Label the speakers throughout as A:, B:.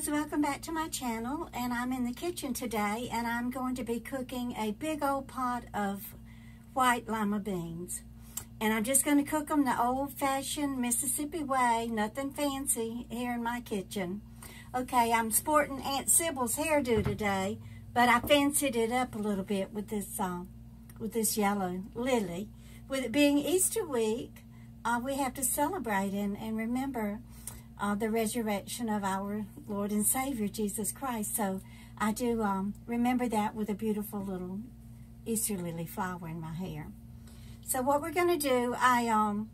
A: guys, welcome back to my channel, and I'm in the kitchen today and I'm going to be cooking a big old pot of white lima beans, and I'm just going to cook them the old-fashioned Mississippi way, nothing fancy here in my kitchen. Okay, I'm sporting Aunt Sybil's hairdo today, but I fancied it up a little bit with this yellow lily. With it being Easter week, we have to celebrate and remember the resurrection of our Lord and Savior, Jesus Christ. So I do remember that with a beautiful little Easter lily flower in my hair. So what we're going to do, I've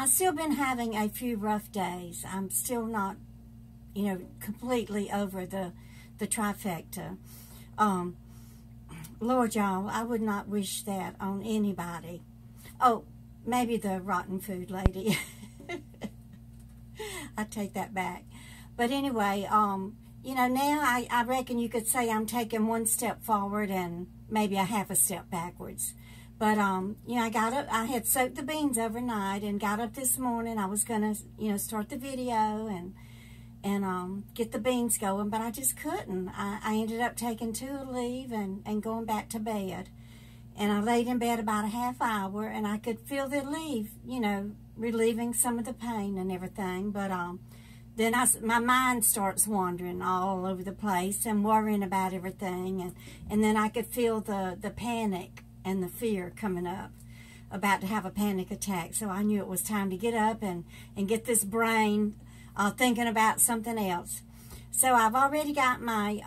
A: still been having a few rough days. I'm still not, completely over the trifecta. Lord, y'all, I would not wish that on anybody. Oh, maybe the rotten food lady. I take that back. But anyway, now I reckon you could say I'm taking one step forward and maybe a half a step backwards. But, I got up, I had soaked the beans overnight and got up this morning. I was going to, start the video and get the beans going, but I just couldn't. I ended up taking 2 leave and going back to bed. And I laid in bed about a half hour, and I could feel the leave, relieving some of the pain and everything. But then my mind starts wandering all over the place and worrying about everything. And then I could feel the panic and the fear coming up, about to have a panic attack. So I knew it was time to get up and get this brain thinking about something else. So I've already got my...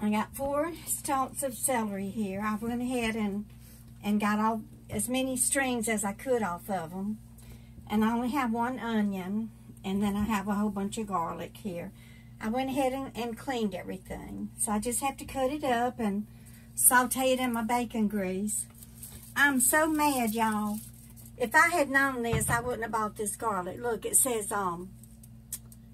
A: I got 4 stalks of celery here. I went ahead and got as many strings as I could off of them. And I only have 1 onion, and then I have a whole bunch of garlic here. I went ahead and cleaned everything. So I just have to cut it up and saute it in my bacon grease. I'm so mad, y'all. If I had known this, I wouldn't have bought this garlic. Look, it says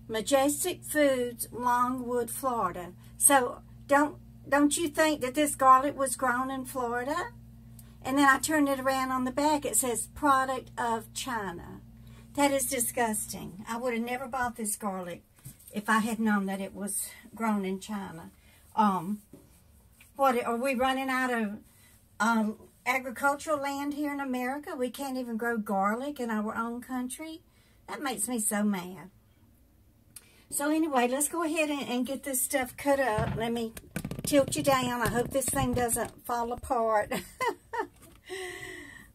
A: Majestic Foods, Longwood, Florida. So don't you think that this garlic was grown in Florida? And then I turned it around on the back. It says product of China. That is disgusting. I would have never bought this garlic if I had known that it was grown in China. What, are we running out of agricultural land here in America? We can't even grow garlic in our own country? That makes me so mad. So anyway, let's go ahead and get this stuff cut up. Let me tilt you down. I hope this thing doesn't fall apart.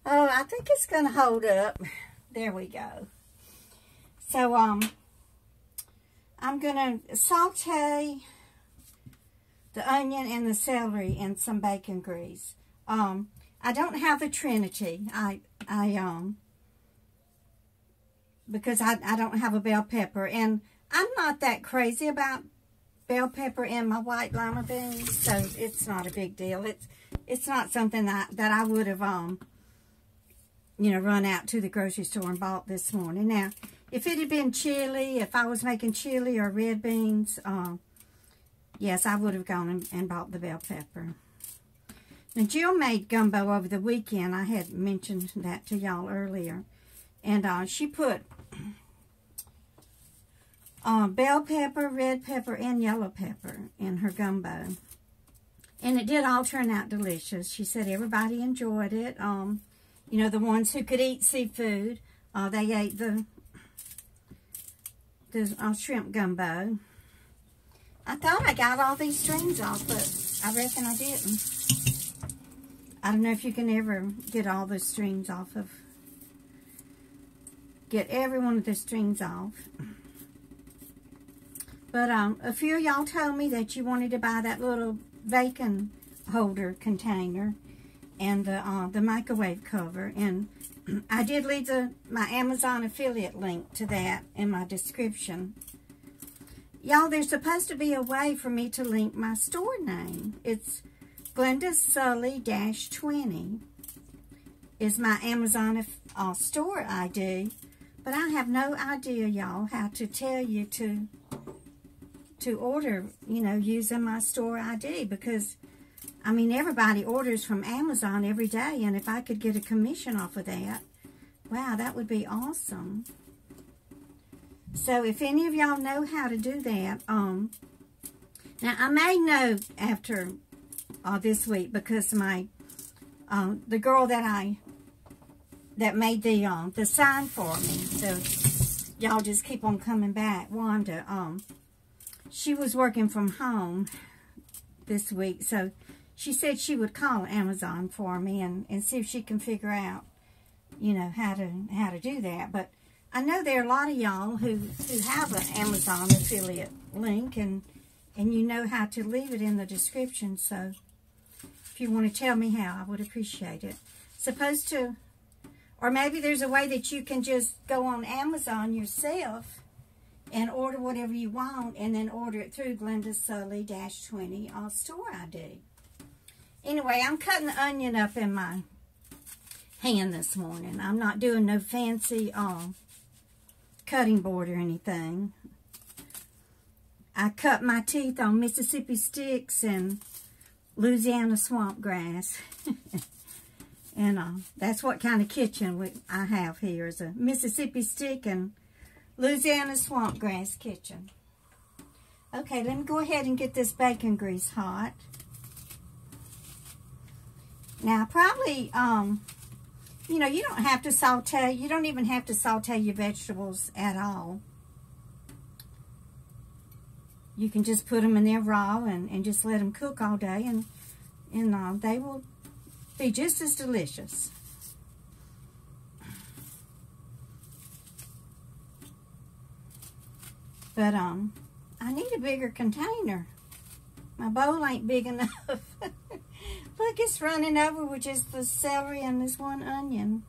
A: Oh, I think it's going to hold up. There we go. So, I'm going to saute the onion and the celery in some bacon grease. I don't have the Trinity. Because I don't have a bell pepper, and I'm not that crazy about bell pepper in my white lima beans, so it's not a big deal. It's not something that I would have, run out to the grocery store and bought this morning. Now, if it had been chili, if I was making chili or red beans, yes, I would have gone and bought the bell pepper. Now, Jill made gumbo over the weekend. I had mentioned that to y'all earlier. And she put bell pepper, red pepper, and yellow pepper in her gumbo. And it did all turn out delicious. She said everybody enjoyed it. The ones who could eat seafood, they ate the shrimp gumbo. I thought I got all these strings off, but I reckon I didn't. I don't know if you can ever get all the strings off of... Get every one of the strings off. But a few of y'all told me that you wanted to buy that little bacon holder container and the microwave cover. And I did leave my Amazon affiliate link to that in my description. Y'all, there's supposed to be a way for me to link my store name. It's Glenda Sully -20 is my Amazon store ID. But I have no idea, y'all, how to tell you to order, using my store ID. Because, I mean, everybody orders from Amazon every day. And if I could get a commission off of that, wow, that would be awesome. So if any of y'all know how to do that, now I may know after this week, because my the girl that made the sign for me, so y'all just keep on coming back, Wanda, she was working from home this week, so she said she would call Amazon for me and see if she can figure out, you know, how to do that. But I know there are a lot of y'all who have an Amazon affiliate link, and you know how to leave it in the description. So if you want to tell me how, I would appreciate it. Supposed to, or maybe there's a way that you can just go on Amazon yourself and order whatever you want, and then order it through Glenda Sully -20 store ID. Anyway, I'm cutting the onion up in my hand this morning. I'm not doing no fancy cutting board or anything. I cut my teeth on Mississippi sticks and Louisiana swamp grass. And that's what kind of kitchen I have here, is a Mississippi stick and Louisiana swamp grass kitchen. Okay, let me go ahead and get this bacon grease hot. Now, probably, you know, you don't have to saute. You don't even have to saute your vegetables at all. You can just put them in there raw and just let them cook all day, and they will be just as delicious. But I need a bigger container. My bowl ain't big enough. Look, it's running over with just the celery and this one onion.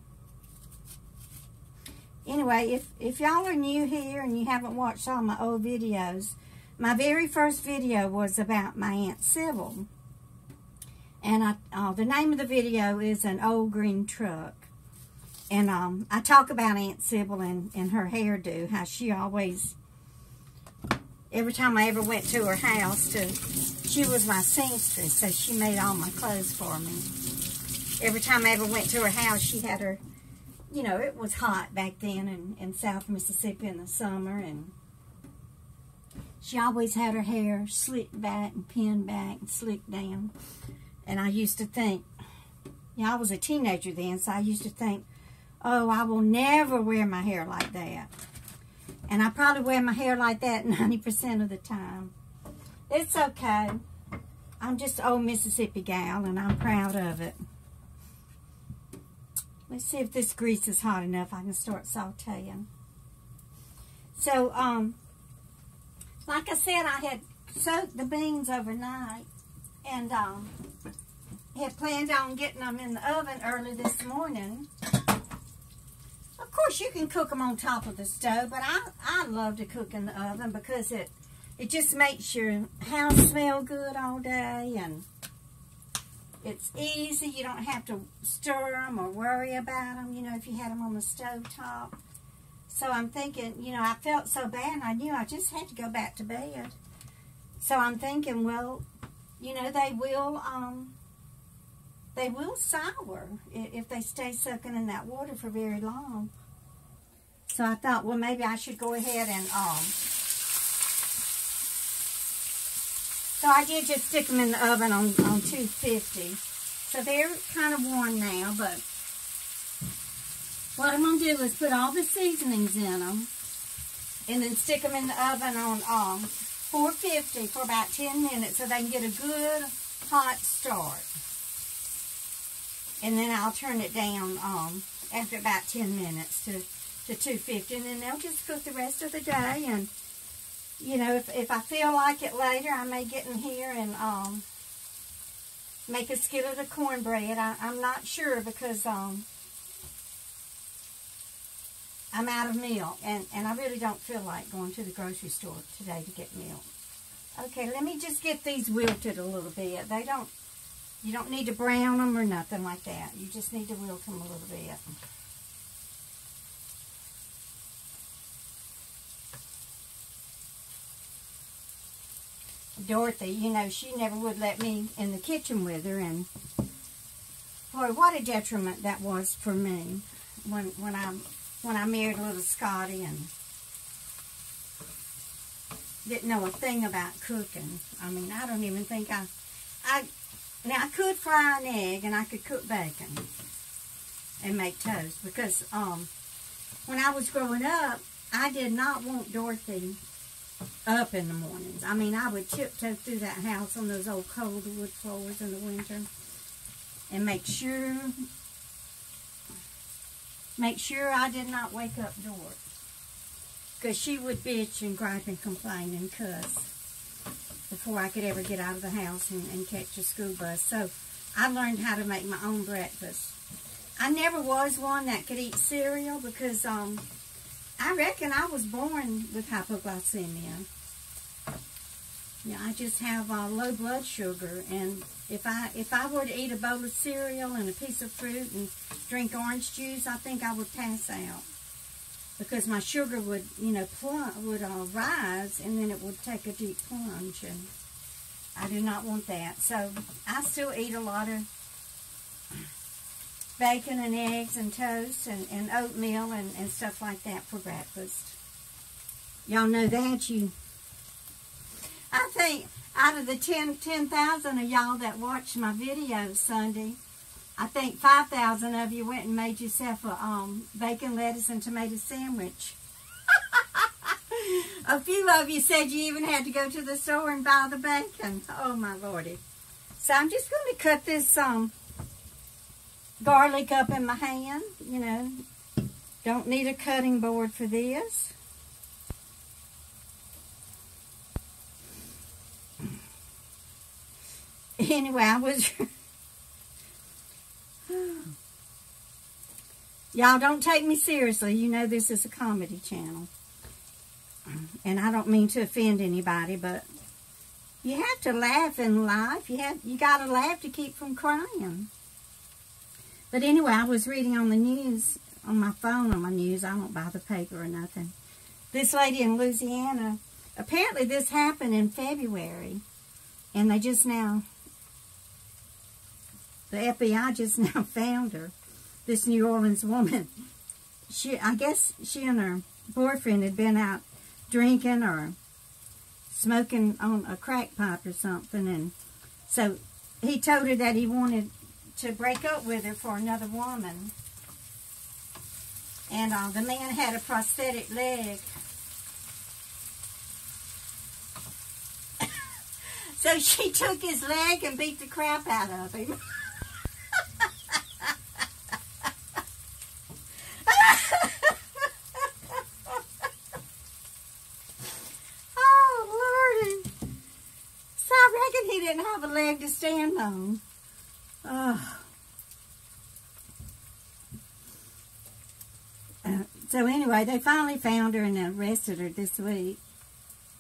A: Anyway, if y'all are new here and you haven't watched all my old videos, my very first video was about my Aunt Sybil. And the name of the video is An Old Green Truck. And I talk about Aunt Sybil and her hairdo, how she always, every time I ever went to her house, she was my seamstress, so she made all my clothes for me. Every time I ever went to her house, she had her, you know, it was hot back then in South Mississippi in the summer, and she always had her hair slicked back and pinned back and slicked down. And I used to think, you know, I was a teenager then, so I used to think, oh, I will never wear my hair like that. And I probably wear my hair like that 90% of the time. It's okay. I'm just an old Mississippi gal, and I'm proud of it. Let's see if this grease is hot enough. I can start sauteing. So, like I said, I had soaked the beans overnight, and had planned on getting them in the oven early this morning. Of course, you can cook them on top of the stove, but I love to cook in the oven because it just makes your house smell good all day, and it's easy. You don't have to stir them or worry about them, you know, if you had them on the stove top. So I'm thinking, you know, I felt so bad, and I knew I just had to go back to bed. So I'm thinking, well, you know, they will sour if they stay soaking in that water for very long. So I thought, well, maybe I should go ahead and, so I did just stick them in the oven on 250. So they're kind of warm now, but what I'm going to do is put all the seasonings in them and then stick them in the oven on 450 for about 10 minutes so they can get a good hot start. And then I'll turn it down after about 10 minutes to 250, and then they'll just cook the rest of the day. And, you know, if I feel like it later, I may get in here and make a skillet of cornbread. I'm not sure because I'm out of milk, and I really don't feel like going to the grocery store today to get milk. Okay, let me just get these wilted a little bit. You don't need to brown them or nothing like that. You just need to wilt them a little bit. Dorothy, you know, she never would let me in the kitchen with her, and boy, what a detriment that was for me when I married little Scotty, and didn't know a thing about cooking. I mean, I don't even think now I could fry an egg and I could cook bacon and make toast because when I was growing up, I did not want Dorothy up in the mornings. I mean, I would tiptoe through that house on those old cold wood floors in the winter and make sure I did not wake up Dorothy, because she would bitch and gripe and complain and cuss before I could ever get out of the house and catch a school bus. So I learned how to make my own breakfast. I never was one that could eat cereal because I reckon I was born with hypoglycemia. Yeah, I just have low blood sugar, and if I were to eat a bowl of cereal and a piece of fruit and drink orange juice, I think I would pass out because my sugar would, rise, and then it would take a deep plunge, and I do not want that. So I still eat a lot of bacon and eggs and toast and oatmeal and stuff like that for breakfast. Y'all know that. I think out of the 10,000 of y'all that watched my videos Sunday, I think 5,000 of you went and made yourself a bacon, lettuce, and tomato sandwich. A few of you said you even had to go to the store and buy the bacon. Oh, my Lordy. So I'm just going to cut this garlic up in my hand. Don't need a cutting board for this. Anyway, I was... Y'all don't take me seriously. You know this is a comedy channel. And I don't mean to offend anybody, but you have to laugh in life. You got to laugh to keep from crying. But anyway, I was reading on the news, on my phone, on my news. I don't buy the paper or nothing. This lady in Louisiana, apparently this happened in February. And they just now, the FBI just now found her. This New Orleans woman. I guess she and her boyfriend had been out drinking or smoking on a crack pipe or something. And so he told her that he wanted to break up with her for another woman. And the man had a prosthetic leg. So she took his leg and beat the crap out of him. Oh, Lordy. So I reckon he didn't have a leg to stand on. Oh. So anyway, they finally found her and arrested her this week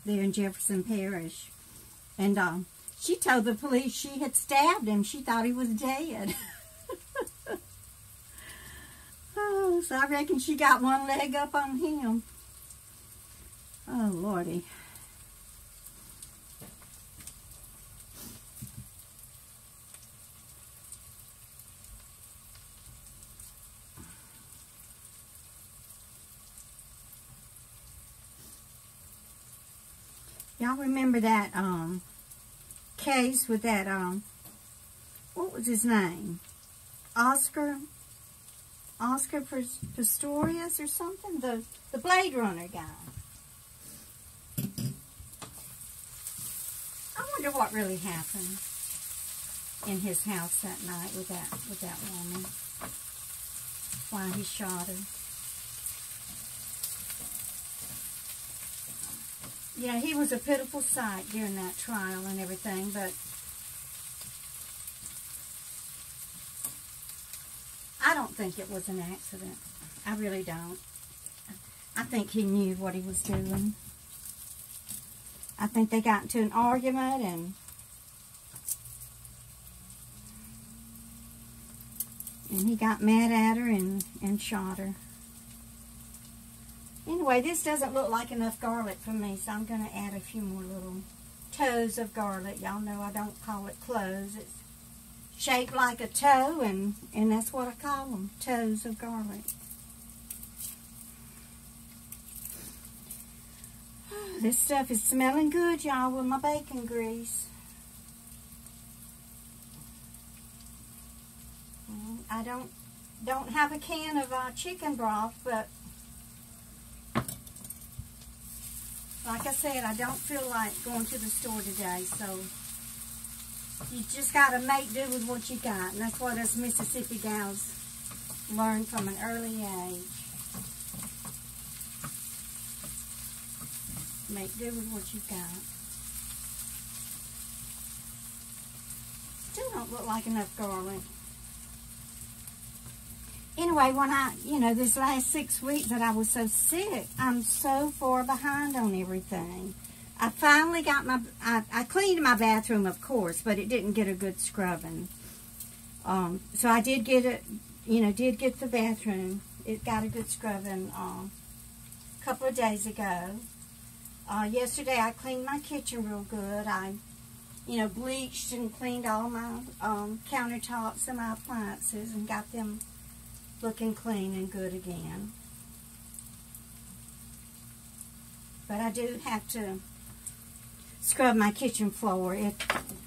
A: there in Jefferson Parish. And she told the police she had stabbed him. She thought he was dead. Oh, so I reckon she got one leg up on him. Oh, Lordy. Y'all remember that case with that, what was his name? Oscar Pistorius or something? The Blade Runner guy. I wonder what really happened in his house that night with that woman. Why he shot her. Yeah, he was a pitiful sight during that trial and everything, but I don't think it was an accident. I really don't. I think he knew what he was doing. I think they got into an argument and he got mad at her and shot her. Anyway, this doesn't look like enough garlic for me, so I'm going to add a few more little toes of garlic. Y'all know I don't call it cloves. It's shaped like a toe, and that's what I call them, toes of garlic. This stuff is smelling good, y'all, with my bacon grease. I don't have a can of chicken broth, but like I said, I don't feel like going to the store today, so you just got to make do with what you got, and that's what us Mississippi gals learn from an early age. Make do with what you got. Still don't look like enough garlic. Anyway, when this last 6 weeks that I was so sick, I'm so far behind on everything. I finally got I cleaned my bathroom, of course, but it didn't get a good scrubbing. So I did get it, did get the bathroom. It got a good scrubbing a couple of days ago. Yesterday I cleaned my kitchen real good. I, bleached and cleaned all my countertops and my appliances and got them looking clean and good again. But I do have to scrub my kitchen floor.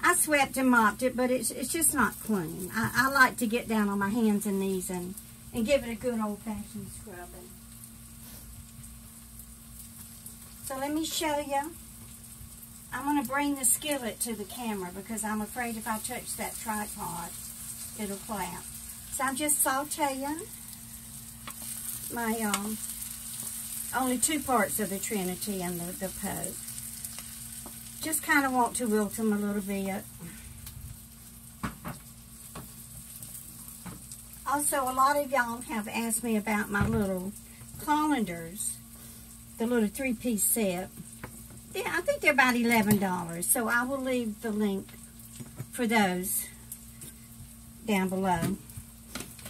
A: I swept and mopped it, but it's just not clean. I like to get down on my hands and knees and give it a good old-fashioned scrubbing. So let me show you. I'm going to bring the skillet to the camera because I'm afraid if I touch that tripod, it'll clap. So I'm just sauteing my only 2 parts of the Trinity and the Pope. Just kind of want to wilt them a little bit. Also, a lot of y'all have asked me about my little colanders, the little 3-piece set. Yeah, I think they're about $11, so I will leave the link for those down below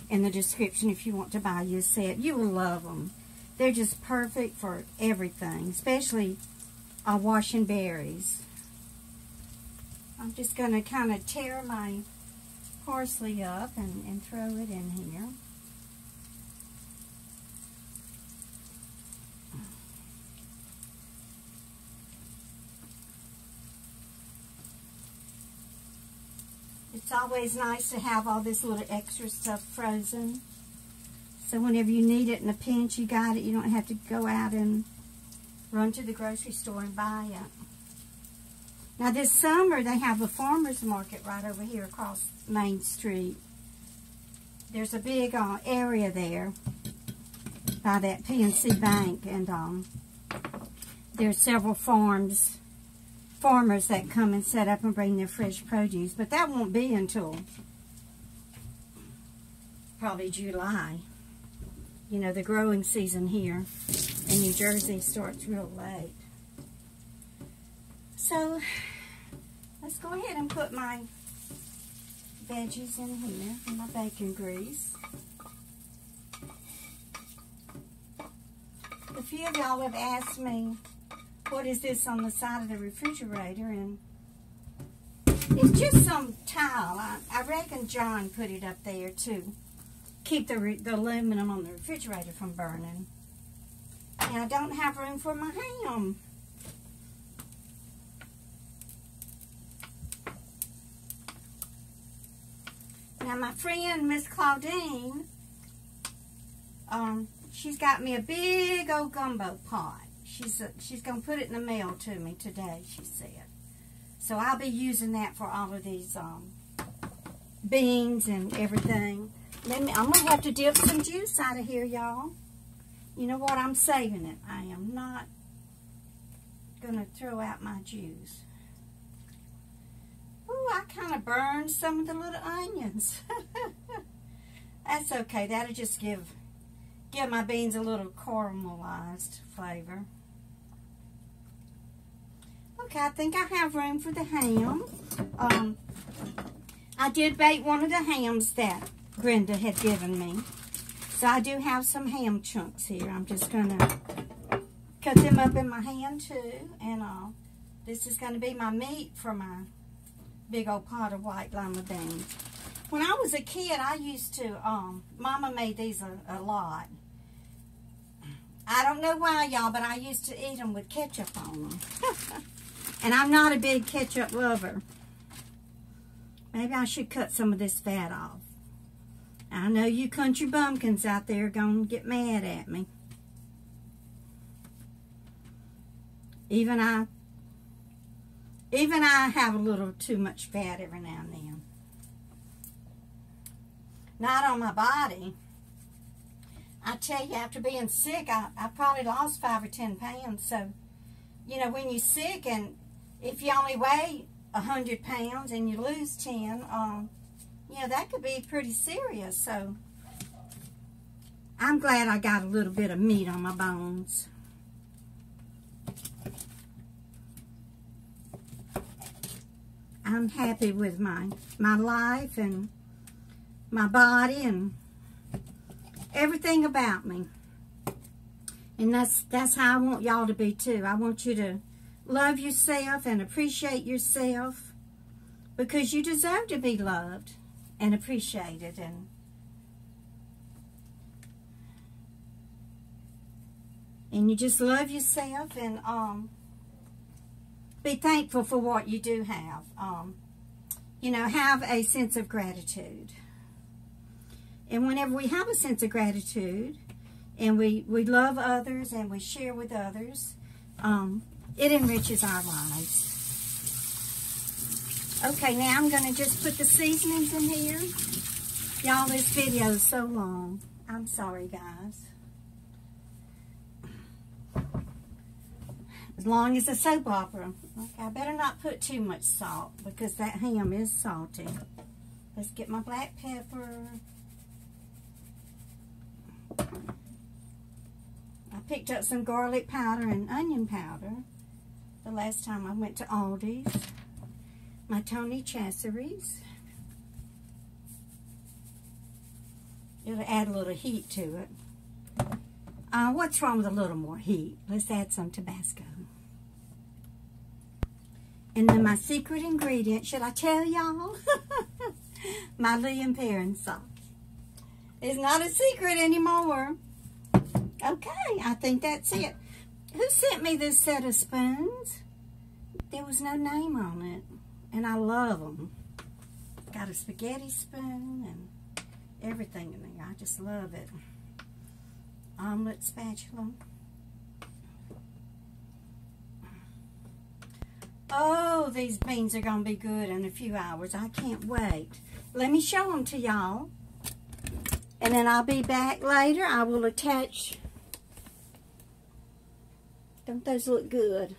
A: in the description if you want to buy you a set. You will love them. They're just perfect for everything, especially washing berries. I'm just going to kind of tear my parsley up and throw it in here. It's always nice to have all this little extra stuff frozen. So whenever you need it in a pinch, you got it. You don't have to go out and run to the grocery store and buy it. Now this summer, they have a farmer's market right over here across Main Street. There's a big area there by that PNC Bank, and there's several farmers that come and set up and bring their fresh produce, but that won't be until probably July. The growing season here in New Jersey starts real late. So let's go ahead and put my veggies in here and my bacon grease. A few of y'all have asked me, what is this on the side of the refrigerator? And it's just some tile. I reckon John put it up there to keep the aluminum on the refrigerator from burning. And I don't have room for my ham. Now my friend Miss Claudine, she's got me a big old gumbo pot. She's going to put it in the mail to me today, she said. So I'll be using that for all of these beans and everything. I'm going to have to dip some juice out of here, y'all. You know what? I'm saving it. I am not going to throw out my juice. Ooh, I kind of burned some of the little onions. That's okay. That'll just give my beans a little caramelized flavor. Okay, I think I have room for the ham. I did bake one of the hams that Glenda had given me. So I do have some ham chunks here. I'm just going to cut them up in my hand too. And this is going to be my meat for my big old pot of white lima beans. When I was a kid, I used to, Mama made these a lot. I don't know why, y'all, but I used to eat them with ketchup on them. And I'm not a big ketchup lover. Maybe I should cut some of this fat off. I know you country bumpkins out there are going to get mad at me. Even I have a little too much fat every now and then. Not on my body. I tell you, after being sick, I probably lost 5 or 10 pounds. So, you know, when you're sick and if you only weigh 100 pounds and you lose 10, you know, that could be pretty serious. So, I'm glad I got a little bit of meat on my bones. I'm happy with my life and my body and everything about me. And that's how I want y'all to be too. I want you to love yourself and appreciate yourself, because you deserve to be loved and appreciated. And you just love yourself and be thankful for what you do have. You know, have a sense of gratitude. And whenever we have a sense of gratitude and we love others and we share with others, it enriches our lives. Okay, now I'm going to just put the seasonings in here. Y'all, this video is so long. I'm sorry, guys. As long as a soap opera. Okay, I better not put too much salt because that ham is salty. Let's get my black pepper. I picked up some garlic powder and onion powder the last time I went to Aldi's. My Tony Chachere's. It'll add a little heat to it. What's wrong with a little more heat? Let's add some Tabasco. And then my secret ingredient, should I tell y'all? My Lima Perrin sauce. It's not a secret anymore. Okay, I think that's it. Who sent me this set of spoons? There was no name on it. And I love them. Got a spaghetti spoon and everything in there. I just love it. Omelet spatula. Oh, these beans are going to be good in a few hours. I can't wait. Let me show them to y'all. And then I'll be back later. I will attach. Don't those look good?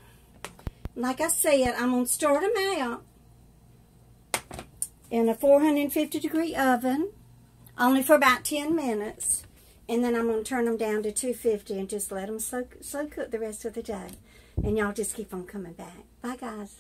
A: Like I said, I'm going to start them out in a 450-degree oven, only for about 10 minutes. And then I'm going to turn them down to 250 and just let them slow cook the rest of the day. And y'all just keep on coming back. Bye, guys.